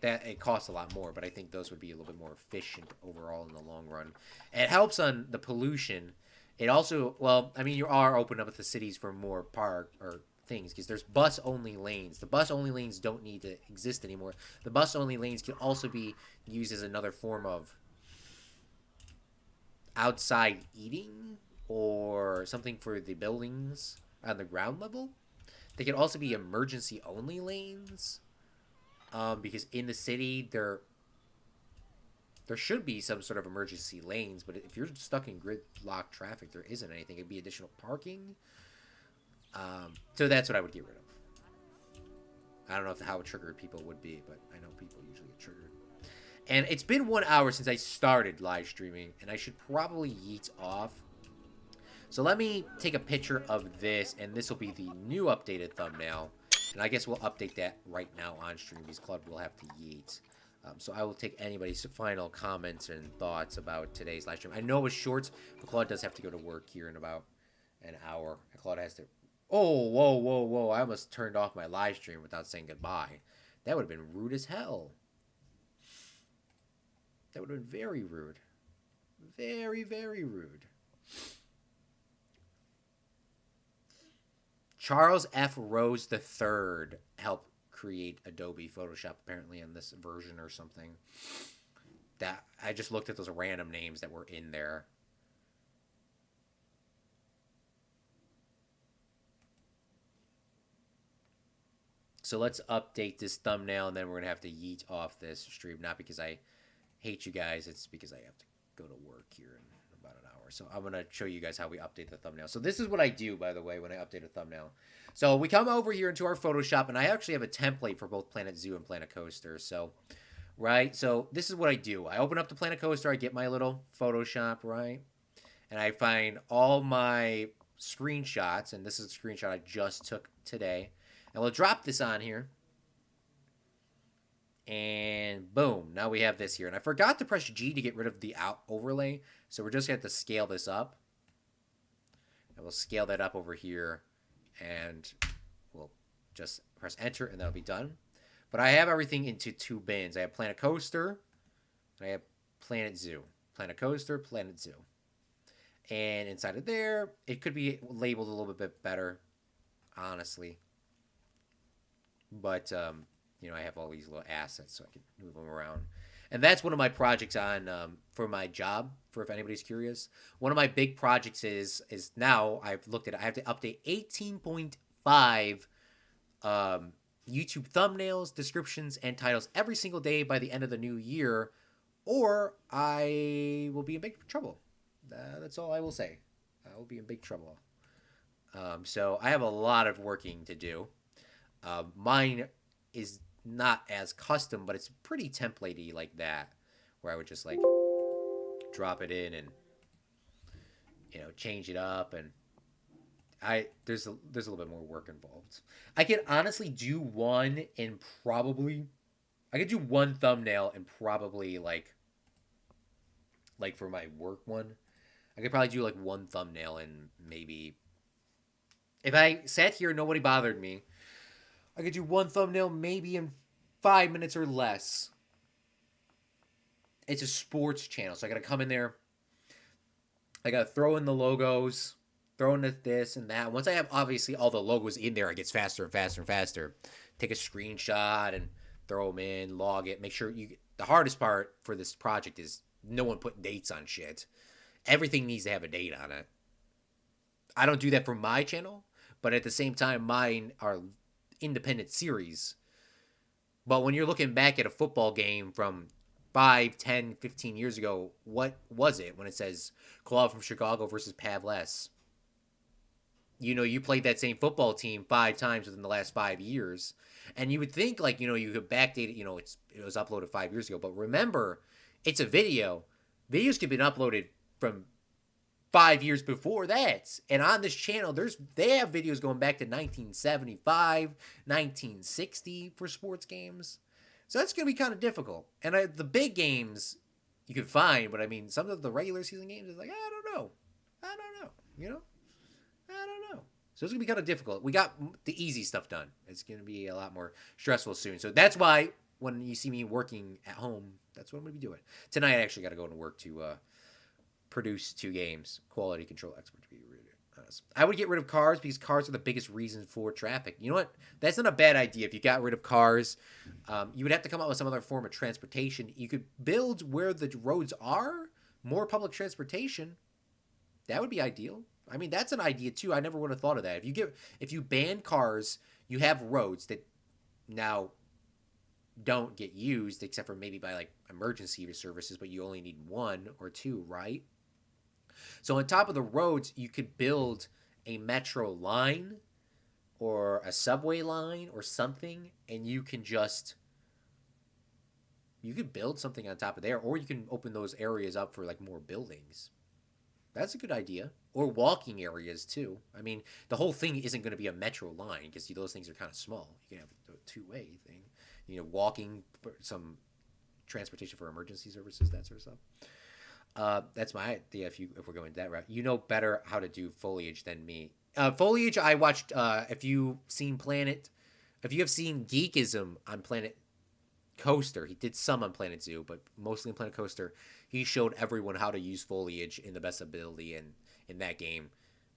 That it costs a lot more, but I think those would be a little bit more efficient overall in the long run. And it helps on the pollution. It also, well, I mean, you are opening up the cities for more park or things, because there's bus-only lanes. The bus-only lanes don't need to exist anymore. The bus-only lanes can also be used as another form of outside eating or something for the buildings on the ground level. They can also be emergency-only lanes, because in the city there should be some sort of emergency lanes, but if you're stuck in gridlock traffic, there isn't anything. It'd be additional parking. So that's what I would get rid of. I don't know how triggered people would be, but I know people usually get triggered. And it's been 1 hour since I started live streaming, and I should probably yeet off. So let me take a picture of this, and this will be the new updated thumbnail. And I guess we'll update that right now on stream, because Claude will have to yeet. So I will take anybody's final comments and thoughts about today's live stream. I know it was short, but Claude does have to go to work here in about an hour. And Claude has to... Oh, whoa, whoa, whoa. I almost turned off my live stream without saying goodbye. That would have been rude as hell. That would have been very rude. Very, very rude. Charles F. Rose III helped create Adobe Photoshop, apparently, in this version or something. That I just looked at those random names that were in there. So let's update this thumbnail, and then we're going to have to yeet off this stream. Not because I hate you guys, it's because I have to go to work here in about an hour. So I'm going to show you guys how we update the thumbnail. So this is what I do, by the way, when I update a thumbnail. So we come over here into our Photoshop, and I actually have a template for both Planet Zoo and Planet Coaster. So, right? So this is what I do. I open up the Planet Coaster. I get my little Photoshop, right? And I find all my screenshots, and this is a screenshot I just took today. And we'll drop this on here. And boom, now we have this here. And I forgot to press G to get rid of the overlay. So we're just going to have to scale this up. And we'll scale that up over here. And we'll just press enter and that'll be done. But I have everything into 2 bins. I have Planet Coaster. And I have Planet Zoo. Planet Coaster, Planet Zoo. And inside of there, it could be labeled a little bit better, honestly. But, you know, I have all these little assets so I can move them around. And that's one of my projects on for my job, for if anybody's curious. One of my big projects is now I've looked at it. I have to update 18.5 YouTube thumbnails, descriptions, and titles every single day by the end of the new year, or I will be in big trouble. That's all I will say. I will be in big trouble. So I have a lot of working to do. Mine is not as custom, but it's pretty template-y like that, where I would just like drop it in and, you know, change it up, and there's a little bit more work involved. I could honestly do one and probably I could do one thumbnail and probably like for my work one, I could probably do like one thumbnail and maybe if I sat here and nobody bothered me, I could do one thumbnail maybe in 5 minutes or less. It's a sports channel, so I gotta come in there. I gotta throw in the logos, throw in this and that. Once I have obviously all the logos in there, it gets faster and faster and faster. Take a screenshot and throw them in, log it. Make sure you. The hardest part for this project is no one put dates on shit. Everything needs to have a date on it. I don't do that for my channel, but at the same time, mine are independent series. But when you're looking back at a football game from 5, 10, 15 years ago, what was it when it says Claude from Chicago versus Pavles? You know, you played that same football team 5 times within the last 5 years. And you would think, like, you know, you could backdate it, you know, it was uploaded 5 years ago. But remember, it's a video. Videos can be uploaded from 5 years before that. And on this channel, they have videos going back to 1975, 1960 for sports games. So that's going to be kind of difficult. And the big games you can find, but I mean, some of the regular season games is like, I don't know, you know? I don't know. So it's going to be kind of difficult. We got the easy stuff done. It's going to be a lot more stressful soon. So that's why when you see me working at home, that's what I'm going to be doing. Tonight I actually got to go to work to produce 2 games. Quality control expert, to be really honest. I would get rid of cars because cars are the biggest reason for traffic. You know what? That's not a bad idea. If you got rid of cars, you would have to come up with some other form of transportation. You could build where the roads are, more public transportation. That would be ideal. I mean, that's an idea too. I never would have thought of that. If you ban cars, you have roads that now don't get used except for maybe by like emergency services, but you only need 1 or 2, right? So on top of the roads, you could build a metro line or a subway line or something, and you could build something on top of there, or you can open those areas up for like more buildings. That's a good idea. Or walking areas too. I mean, the whole thing isn't going to be a metro line because those things are kind of small. You can have a 2-way thing. You know, walking, some transportation for emergency services, that sort of stuff. That's my idea. If we're going that route, you know better how to do foliage than me. Foliage, I watched. If you have seen Geekism on Planet Coaster, he did some on Planet Zoo, but mostly on Planet Coaster, he showed everyone how to use foliage in the best ability. And in that game,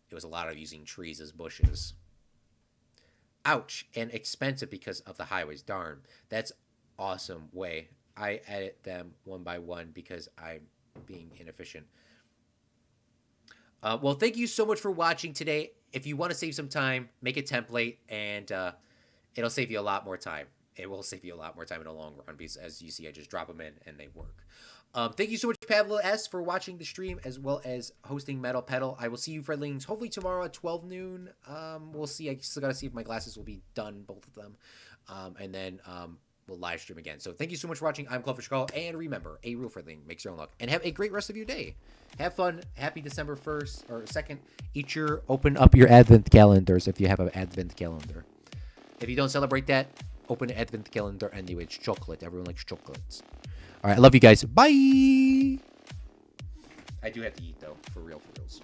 it was a lot of using trees as bushes. Ouch, and expensive because of the highways. Darn, that's awesome way. I edit them one by one because I'm being inefficient. Well, thank you so much for watching today. If you want to save some time, make a template, and it'll save you a lot more time. It will save you a lot more time in the long run because, as you see, I just drop them in and they work. Thank you so much, Pavlo S, for watching the stream as well as hosting Metal Pedal. I will see you, Fredlings, hopefully tomorrow at 12 noon. We'll see. I still got to see if my glasses will be done, both of them. And then we'll live stream again. So thank you so much for watching. I'm Claude Fish, and remember, a real Fredling makes your own luck. And have a great rest of your day. Have fun. Happy December 1st or 2nd. Open up your Advent calendars if you have an Advent calendar. If you don't celebrate that, open an Advent calendar anyway. It's chocolate. Everyone likes chocolates. All right, I love you guys. Bye. I do have to eat, though, for reals.